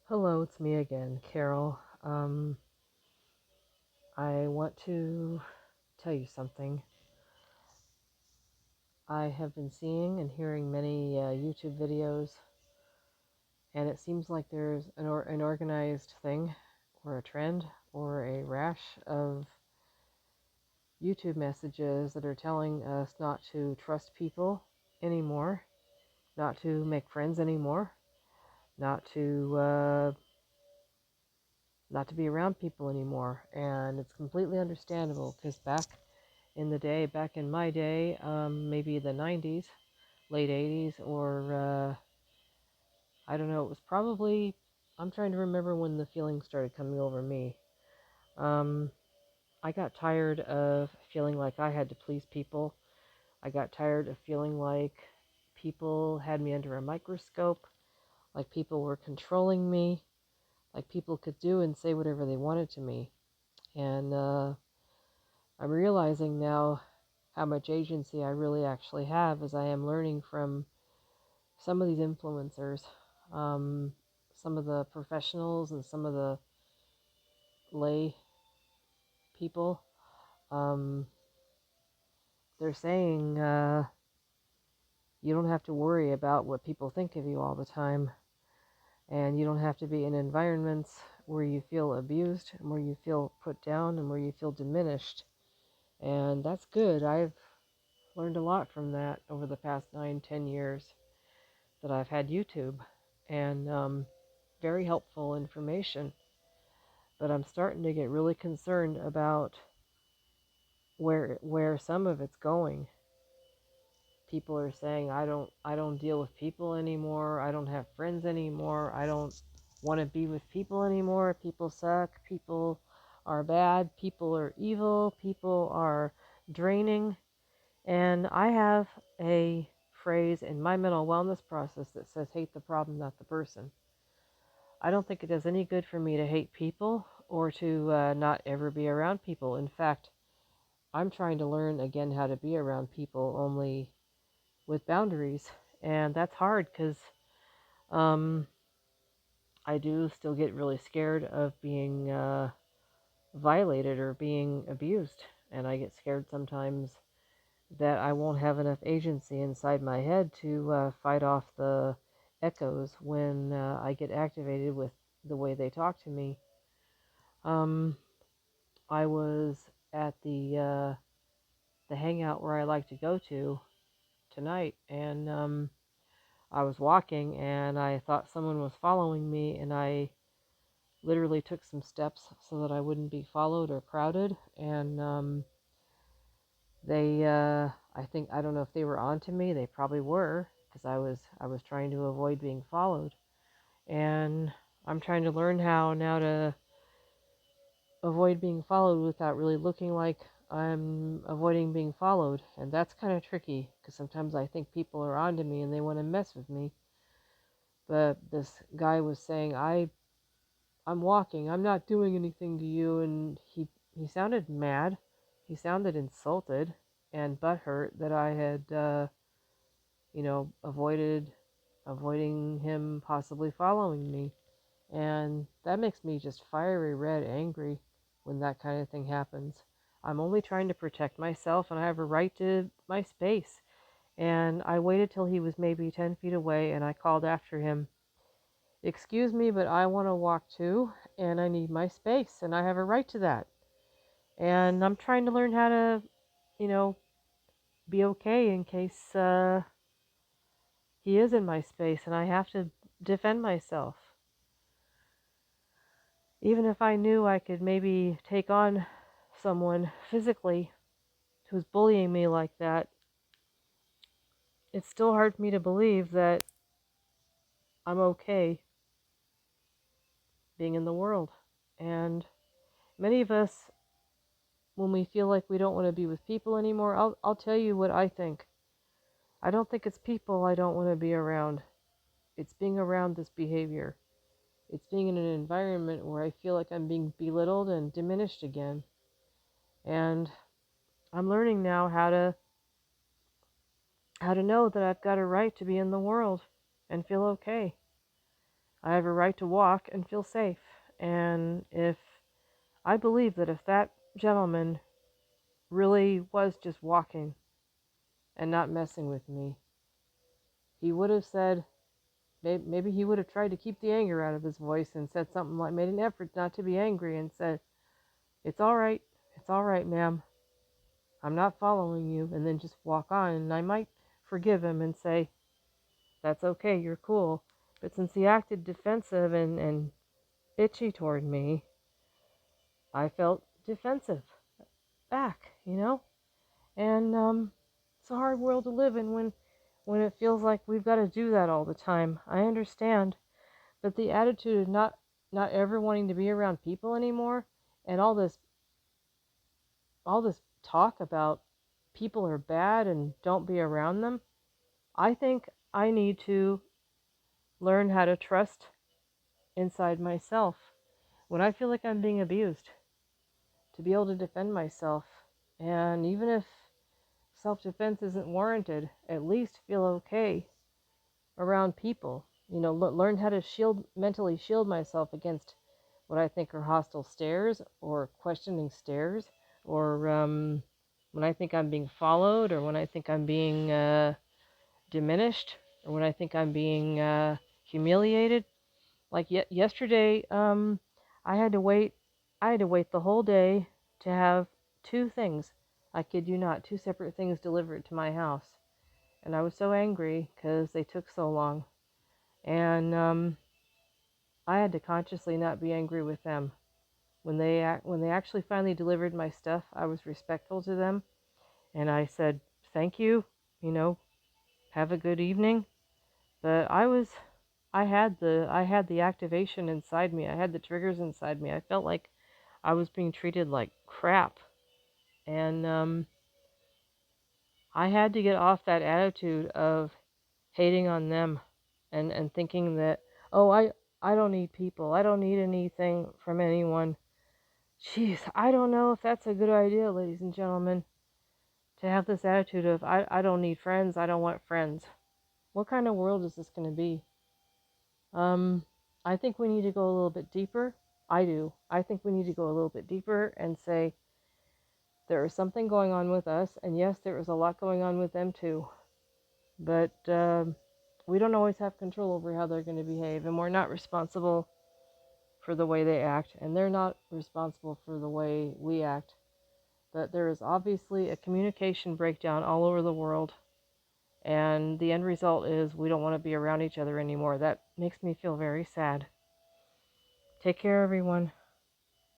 Hello, it's me again, Carol. I want to tell you something. I have been seeing and hearing many YouTube videos, and it seems like there's an organized thing, or a trend, or a rash of YouTube messages that are telling us not to trust people anymore, not to make friends anymore, not to not to be around people anymore. And it's completely understandable because back in my day, maybe the 90s, late 80s, or I don't know, it was probably, I'm trying to remember when the feeling started coming over me. Um, I got tired of feeling like I had to please people. I got tired of feeling like people had me under a microscope, like people were controlling me, like people could do and say whatever they wanted to me. And I'm realizing now how much agency I really actually have as I am learning from some of these influencers, um, some of the professionals and some of the lay people. Um, they're saying you don't have to worry about what people think of you all the time, and you don't have to be in environments where you feel abused and where you feel put down and where you feel diminished. And that's good. I've learned a lot from that over the past 9, 10 years that I've had YouTube, and very helpful information. But I'm starting to get really concerned about where some of it's going. People are saying I don't deal with people anymore. I don't have friends anymore. I don't want to be with people anymore. People suck. People are bad. People are evil. People are draining. And I have a phrase in my mental wellness process that says hate the problem, not the person. I don't think it does any good for me to hate people or to not ever be around people. In fact, I'm trying to learn again how to be around people, only with boundaries. And that's hard because um, I do still get really scared of being violated or being abused. And I get scared sometimes that I won't have enough agency inside my head to fight off the echoes when I get activated with the way they talk to me. Um, I was at the hangout where I like to go to tonight, and I was walking, and I thought someone was following me, and I literally took some steps so that I wouldn't be followed or crowded. And I don't know if they were onto me. They probably were, because I was trying to avoid being followed, and I'm trying to learn how now to avoid being followed without really looking like I'm avoiding being followed. And that's kind of tricky because sometimes I think people are onto me and they want to mess with me. But this guy was saying, I'm walking, I'm not doing anything to you. And he sounded mad. He sounded insulted and butthurt that I had, avoiding him possibly following me. And that makes me just fiery red angry when that kind of thing happens. I'm only trying to protect myself and I have a right to my space. And I waited till he was maybe 10 feet away and I called after him, "Excuse me, but I want to walk too and I need my space and I have a right to that." And I'm trying to learn how to, you know, be okay in case he is in my space and I have to defend myself. Even if I knew I could maybe take on someone physically who's bullying me like that, it's still hard for me to believe that I'm okay being in the world. And many of us, when we feel like we don't want to be with people anymore, I'll tell you what I think. I don't think it's people I don't want to be around. It's being around this behavior. It's being in an environment where I feel like I'm being belittled and diminished again. And I'm learning now how to know that I've got a right to be in the world and feel okay. I have a right to walk and feel safe. And if I believe that if that gentleman really was just walking and not messing with me, he would have said, maybe he would have tried to keep the anger out of his voice and said something like, made an effort not to be angry and said, it's all right, ma'am. I'm not following you, and then just walk on. And I might forgive him and say, that's okay, you're cool. But since he acted defensive and bitchy toward me, I felt defensive back, you know? And it's a hard world to live in when it feels like we've got to do that all the time. I understand, but the attitude of not ever wanting to be around people anymore, and all this talk about people are bad and don't be around them, I think I need to learn how to trust inside myself when I feel like I'm being abused, to be able to defend myself. And even if self-defense isn't warranted, at least feel okay around people. Learn how to mentally shield myself against what I think are hostile stares or questioning stares, or when I think I'm being followed, or when I think I'm being diminished, or when I think I'm being humiliated. Like yesterday, I had to wait. I had to wait the whole day to have two things. I kid you not, two separate things delivered to my house, and I was so angry because they took so long. And I had to consciously not be angry with them. When they actually finally delivered my stuff, I was respectful to them, and I said thank you. You know, have a good evening. But I had the activation inside me. I had the triggers inside me. I felt like I was being treated like crap, and I had to get off that attitude of hating on them, and thinking that, oh, I don't need people. I don't need anything from anyone. Jeez, I don't know if that's a good idea, ladies and gentlemen, to have this attitude of I don't need friends. I don't want friends. What kind of world is this going to be? Um, I think we need to go a little bit deeper. I do. I think we need to go a little bit deeper and say there is something going on with us, and yes, there is a lot going on with them too. But we don't always have control over how they're going to behave, and we're not responsible for the way they act, and they're not responsible for the way we act. But there is obviously a communication breakdown all over the world, and the end result is we don't want to be around each other anymore. That makes me feel very sad. Take care, everyone.